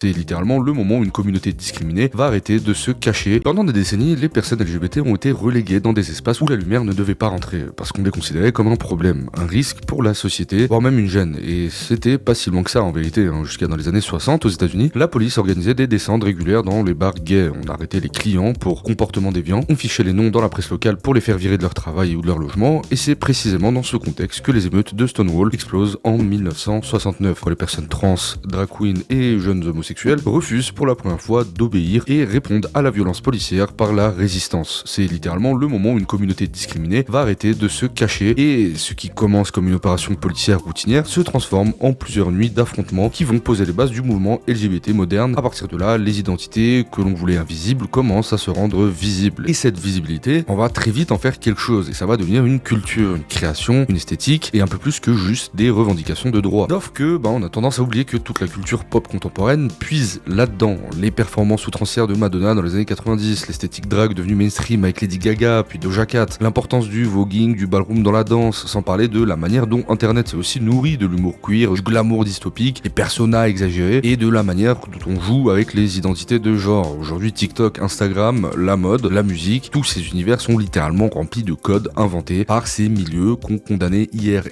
C'est littéralement le moment où une communauté discriminée va arrêter de se cacher. Pendant des décennies, les personnes LGBT ont été reléguées dans des espaces où la lumière ne devait pas rentrer, parce qu'on les considérait comme un problème, un risque pour la société, voire même une gêne. Et c'était pas si loin que ça en vérité, jusqu'à dans les années 60 aux États-Unis, la police organisait des descentes régulières dans les bars gays. On arrêtait les clients pour comportement déviant, on fichait les noms dans la presse locale pour les faire virer de leur travail ou de leur logement, et c'est précisément dans ce contexte que les émeutes de Stonewall explosent en 1969, quand les personnes trans, drag queens et jeunes homosexuels refusent pour la première fois d'obéir et répondent à la violence policière par la résistance. C'est littéralement le moment où une communauté discriminée va arrêter de se cacher et ce qui commence comme une opération policière routinière se transforme en plusieurs nuits d'affrontements qui vont poser les bases du mouvement LGBT moderne. À partir de là, les identités que l'on voulait invisibles commencent à se rendre visibles. Et cette visibilité, on va très vite en faire quelque chose et ça va devenir une culture, une création, une esthétique et un peu plus que juste des revendications de droits. Sauf que, on a tendance à oublier que toute la culture pop contemporaine puise là-dedans. Les performances outrancières de Madonna dans les années 90, l'esthétique drag devenue mainstream avec Lady Gaga, puis Doja Cat, l'importance du voguing, du ballroom dans la danse, sans parler de la manière dont Internet s'est aussi nourri de l'humour queer, du glamour dystopique, des personas exagérés, et de la manière dont on joue avec les identités de genre. Aujourd'hui, TikTok, Instagram, la mode, la musique, tous ces univers sont littéralement remplis de codes inventés par ces milieux qu'on condamnait hier.